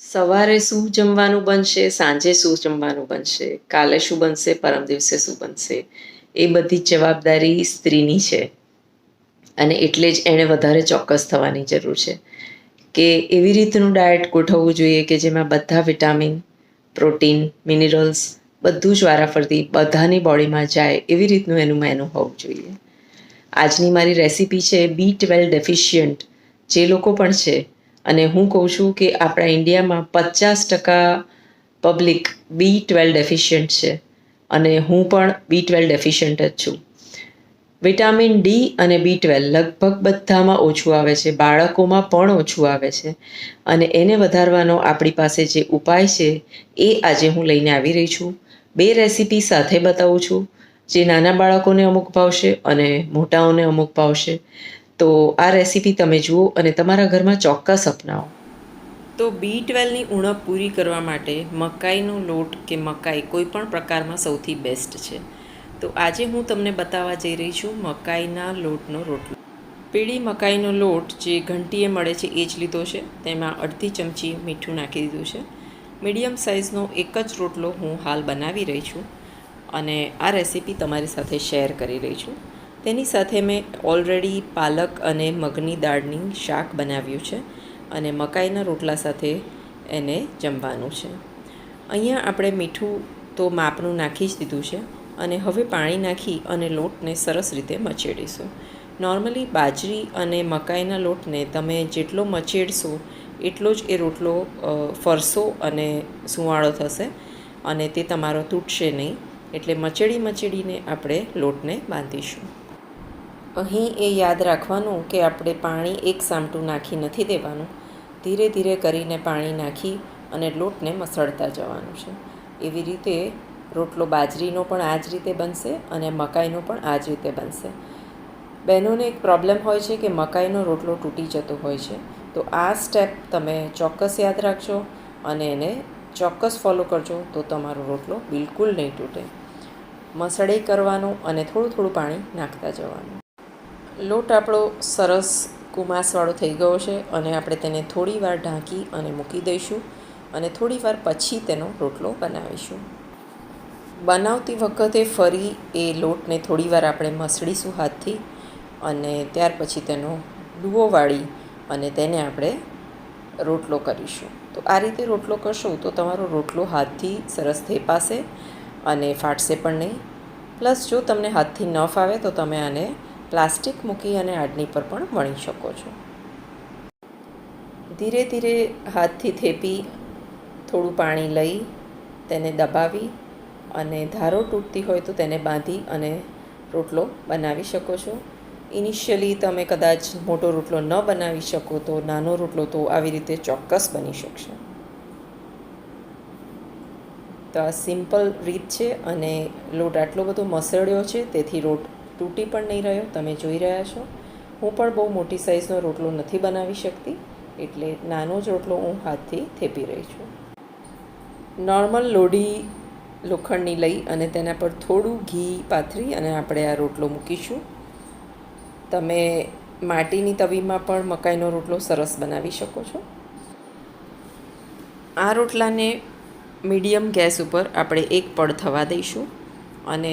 સવારે શું જમવાનું બનશે, સાંજે શું જમવાનું બનશે, કાલે શું બનશે, પરમ દિવસે શું બનશે, એ બધી જ જવાબદારી સ્ત્રીની છે. અને એટલે જ એણે વધારે ચોક્કસ થવાની જરૂર છે કે એવી રીતનું ડાયટ ગોઠવવું જોઈએ કે જેમાં બધા વિટામિન, પ્રોટીન, મિનરલ્સ બધું જ વારાફરતી બધાની બોડીમાં જાય એવી રીતનું એનું મેનુ હોવું જોઈએ. આજની મારી રેસીપી છે B12 ડેફિશિયન્ટ જે લોકો પણ છે, અને હું કહું છું કે આપણા ઇન્ડિયામાં 50% પબ્લિક B12 ડેફિશિયન્ટ છે, અને હું પણ B12 ડેફિશિયન્ટ જ છું. વિટામિન ડી અને B12 લગભગ બધામાં ઓછું આવે છે, બાળકોમાં પણ ઓછું આવે છે, અને એને વધારવાનો આપણી પાસે જે ઉપાય છે એ આજે હું લઈને આવી રહી છું. 2 રેસીપી સાથે બતાવું છું જે નાના બાળકોને અમુક ભાવશે અને મોટાઓને અમુક ભાવશે. તો આ રેસીપી તમે જુઓ અને તમારા ઘરમાં ચોક્કસ અપનાવો. તો B12ની ઉણપ પૂરી કરવા માટે મકાઈનો લોટ કે મકાઈ કોઈ પણ પ્રકારમાં સૌથી બેસ્ટ છે. તો આજે હું તમને બતાવવા જઈ રહી છું મકાઈના લોટનો રોટલો. પીળી મકાઈનો લોટ જે ઘંટીએ મળે છે એ જ લીધો છે. તેમાં અડધી ચમચી મીઠું નાખી દીધું છે. મીડિયમ સાઇઝનો એક જ રોટલો હું હાલ બનાવી રહી છું અને આ રેસીપી તમારી સાથે શેર કરી રહી છું. તેની સાથે મેં ઓલરેડી પાલક અને મગની દાળની શાક બનાવ્યું છે અને મકાઈના રોટલા સાથે એને જમવાનું છે. અહીંયા આપણે મીઠું તો માપનું નાખી જ દીધું છે અને હવે પાણી નાખી અને લોટને સરસ રીતે મચેડીશું. નોર્મલી બાજરી અને મકાઈના લોટને તમે જેટલો મચેડશો એટલો જ એ રોટલો ફરસો અને સુંવાળો થશે અને તે તમારો તૂટશે નહીં. એટલે મચેડીને આપણે લોટને બાંધીશું. અહીં એ યાદ રાખવાનું કે આપણે પાણી એક સામટું નાખી નથી દેવાનું. ધીરે ધીરે કરીને પાણી નાખી અને લોટને મસળતા જવાનું છે. એવી રીતે રોટલો બાજરીનો પણ આ જ રીતે બનશે અને મકાઈનો પણ આ જ રીતે બનશે. બહેનોને એક પ્રોબ્લેમ હોય છે કે મકાઈનો રોટલો તૂટી જતો હોય છે. તો આ સ્ટેપ તમે ચોક્કસ યાદ રાખજો અને એને ચોક્કસ ફોલો કરજો તો તમારો રોટલો બિલકુલ નહીં તૂટે. મસળી કરવાનું અને થોડું થોડું પાણી નાખતા જવાનું. લોટ આપણો સરસ કુમાસવાળો થઈ ગયો છે અને આપણે તેને થોડી વાર ઢાંકી અને મૂકી દઈશું અને થોડી વાર પછી તેનો રોટલો બનાવીશું. બનાવતી વખતે ફરી એ લોટને થોડી વાર આપણે મસળીશું હાથથી અને ત્યાર પછી તેનો ડૂવો વાળી અને તેને આપણે રોટલો કરીશું. તો આ રીતે રોટલો કરશો તો તમારો રોટલો હાથથી સરસ થેપાશે અને ફાટશે પણ નહીં. પ્લસ જો તમને હાથથી ન ફાવે તો તમે આને પ્લાસ્ટિક મૂકી અને આડની પર પણ વણી શકો છો. ધીરે ધીરે હાથથી થેપી થોડું પાણી લઈ તેને દબાવી અને ધારો તૂટતી હોય તો તેને બાંધી અને રોટલો બનાવી શકો છો. ઇનિશિયલી તમે કદાચ મોટો રોટલો ન બનાવી શકો તો નાનો રોટલો તો આવી રીતે ચોક્કસ બની શકશે. તો આ સિમ્પલ રીત છે અને લોટ આટલો બધો મસળ્યો છે તેથી રોટ તૂટી પણ નહીં રહ્યો. તમે જોઈ રહ્યા છો. હું પણ બહુ મોટી સાઇઝનો રોટલો નથી બનાવી શકતી એટલે નાનો જ રોટલો હું હાથથી થેપી રહી છું. નોર્મલ લોઢી લોખંડની લઈ અને તેના પર થોડું ઘી પાથરી અને આપણે આ રોટલો મૂકીશું. તમે માટીની તવીમાં પણ મકાઈનો રોટલો સરસ બનાવી શકો છો. આ રોટલાને મીડિયમ ગેસ ઉપર આપણે એક પડ થવા દઈશું અને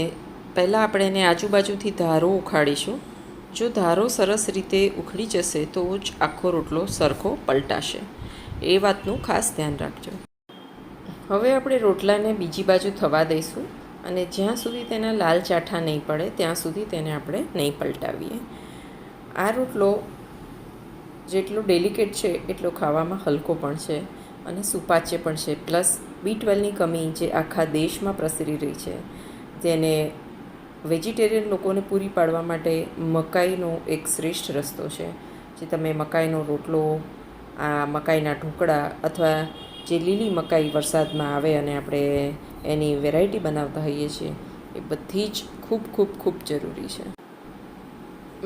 પહેલાં આપણે એને આજુબાજુથી ધારો ઉખાડીશું. જો ધારો સરસ રીતે ઉખડી જશે તો જ આખો રોટલો સરખો પલટાશે. એ વાતનું ખાસ ધ્યાન રાખજો. હવે આપણે રોટલાને બીજી બાજુ થવા દઈશું અને જ્યાં સુધી તેના લાલ ચાઠા નહીં પડે ત્યાં સુધી તેને આપણે નહીં પલટાવીએ. આ રોટલો જેટલો ડેલિકેટ છે એટલો ખાવામાં હલકો પણ છે અને સુપાચ્ય પણ છે. પ્લસ B12ની કમી જે આખા દેશમાં પ્રસરી રહી છે જેને વેજીટેરિયન લોકોને પૂરી પાડવા માટે મકાઈનો એક શ્રેષ્ઠ રસ્તો છે. જે તમે મકાઈનો રોટલો, આ મકાઈના ઢોકળા અથવા જે લીલી મકાઈ વરસાદમાં આવે અને આપણે એની વેરાયટી બનાવતા હોઈએ છીએ એ બધી જ ખૂબ ખૂબ ખૂબ જરૂરી છે.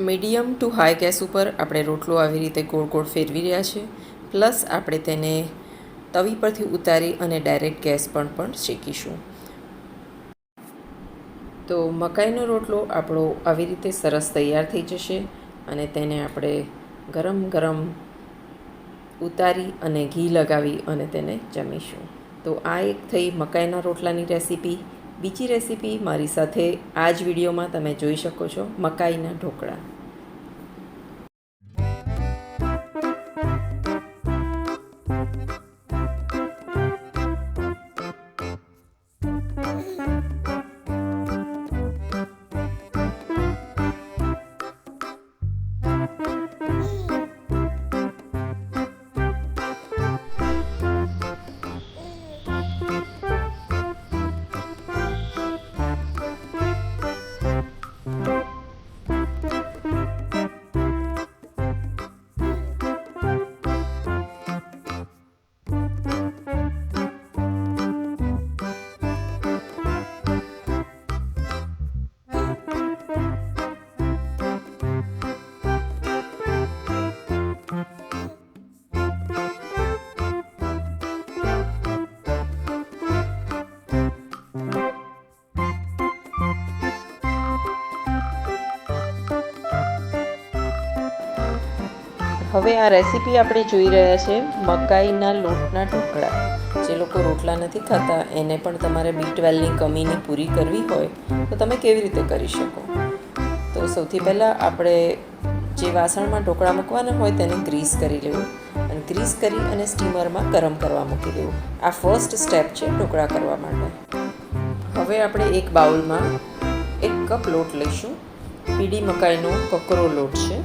મીડિયમ ટુ હાઈ ગેસ ઉપર આપણે રોટલો આવી રીતે ગોળ ગોળ ફેરવી રહ્યા છે. પ્લસ આપણે તેને તવી પરથી ઉતારી અને ડાયરેક્ટ ગેસ પર પણ શેકીશું. તો મકાઈનો રોટલો આપણો આવી રીતે સરસ તૈયાર થઈ જશે અને તેને આપણે ગરમ ગરમ ઉતારી અને ઘી લગાવી અને તેને જમીશું. તો આ એક થઈ મકાઈના રોટલાની રેસીપી. બીજી રેસીપી મારી સાથે આ જ વિડીયોમાં તમે જોઈ શકો છો, મકાઈના ઢોકળા. હવે આ રેસીપી આપણે જોઈ રહ્યા છે મકાઈના લોટના ઢોકળા. જે લોકો રોટલા નથી ખાતા એને પણ તમારે B12ની કમીની પૂરી કરવી હોય તો તમે કેવી રીતે કરી શકો. તો સૌથી પહેલાં આપણે જે વાસણમાં ઢોકળા મૂકવાના હોય તેને ગ્રીસ કરી લેવું અને ગ્રીસ કરી અને સ્ટીમરમાં ગરમ કરવા મૂકી દેવું. આ ફર્સ્ટ સ્ટેપ છે ઢોકળા કરવા માટે. હવે આપણે એક બાઉલમાં 1 કપ લોટ લઈશું. પીળી મકાઈનો કકરો લોટ છે.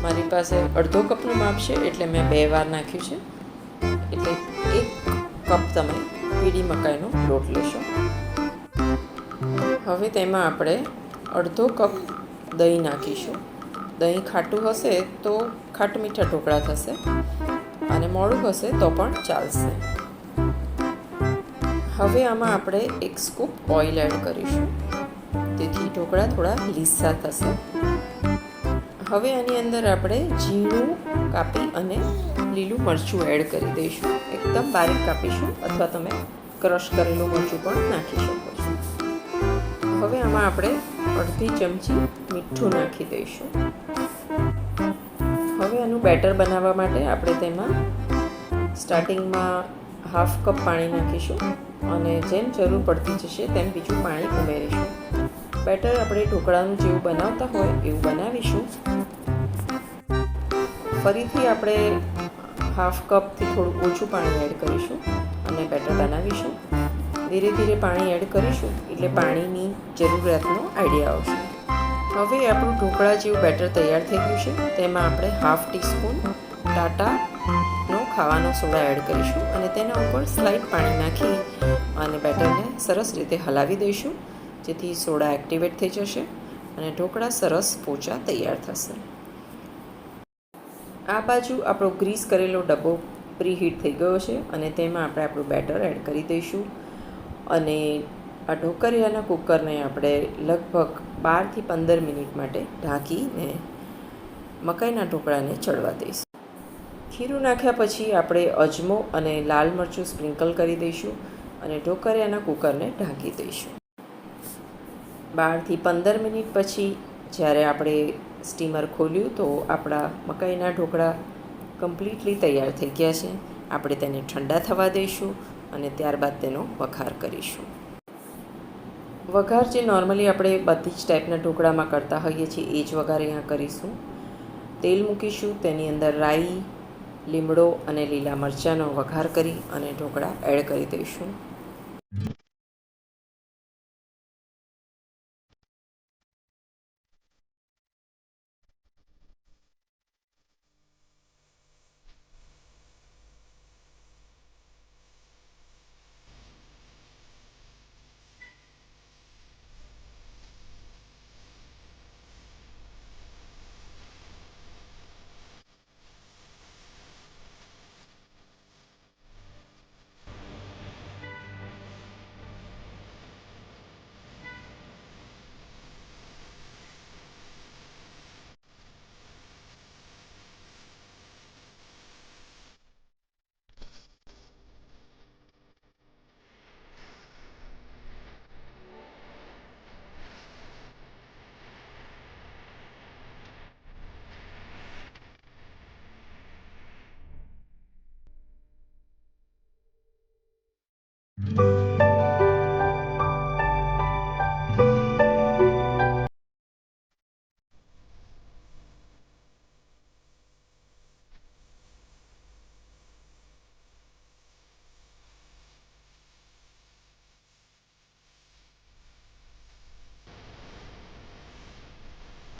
મારી પાસે અડધો કપનું માપ છે એટલે મેં 2 વાર નાખ્યું છે. એટલે 1 કપ તમે પીળી મકાઈનો લોટ લેશો. હવે તેમાં આપણે અડધો કપ દહીં નાખીશું. દહીં ખાટું હશે તો ખાટ મીઠા ઢોકળા થશે અને મોડું હશે તો પણ ચાલશે. હવે આમાં આપણે 1 સ્કૂપ ઓઇલ એડ કરીશું, તેથી ઢોકળા થોડા લીસા થશે. હવે આની અંદર આપણે ઝીણું કાપી અને લીલું મરચું એડ કરી દઈશું. એકદમ બારીક કાપીશું અથવા તમે ક્રશ કરેલું મરચું પણ નાખી શકો છો. હવે આમાં આપણે અડધી ચમચી મીઠું નાખી દઈશું. હવે આનું બેટર બનાવવા માટે આપણે તેમાં સ્ટાર્ટિંગમાં 1/2 કપ પાણી નાખીશું અને જેમ જરૂર પડતી જશે તેમ બીજું પાણી ઉમેરીશું. બેટર આપણે ઢોકળાનું જેવું બનાવતા હોય એવું બનાવીશું. ફરીથી આપણે 1/2 કપથી થોડું ઓછું પાણી એડ કરીશું અને બેટર બનાવીશું. ધીરે ધીરે પાણી એડ કરીશું એટલે પાણીની જરૂરિયાતનો આઈડિયા આવશે. હવે આપણું ઢોકળા જેવું બેટર તૈયાર થઈ ગયું છે. તેમાં આપણે 1/2 ટીસ્પૂન ટાટાનો ખાવાનો સોડા એડ કરીશું અને તેના ઉપર સ્લાઇટ પાણી નાખી અને બેટરને સરસ રીતે હલાવી દઈશું, જેથી સોડા એક્ટિવેટ થઈ જશે અને ઢોકળા સરસ પોચા તૈયાર થશે. આ બાજુ આપણો ગ્રીસ કરેલો ડબ્બો પ્રીહીટ થઈ ગયો છે અને તેમાં આપણે આપણું બેટર એડ કરી દઈશું અને આ ઢોકળિયાના કુકરને આપણે લગભગ 12 થી 15 મિનિટ માટે ઢાંકીને મકાઈના ઢોકળાને ચડવા દઈશું. ખીરું નાખ્યા પછી આપણે અજમો અને લાલ મરચું સ્પ્રિંકલ કરી દઈશું અને ઢોકળિયાના કુકરને ઢાંકી દઈશું. 12 થી 15 મિનિટ પછી જ્યારે આપણે સ્ટીમર ખોલ્યું તો આપણા મકાઈના ઢોકળા કમ્પ્લીટલી તૈયાર થઈ ગયા છે. આપણે તેને ઠંડા થવા દઈશું અને ત્યારબાદ તેનો વઘાર કરીશું. વઘાર જે નોર્મલી આપણે બધી જ ટાઈપના ઢોકળામાં કરતા હોઈએ છીએ એ જ વઘાર અહીંયા કરીશું. તેલ મૂકીશું, તેની અંદર રાઈ, લીમડો અને લીલા મરચાંનો વઘાર કરી અને ઢોકળા એડ કરી દઈશું.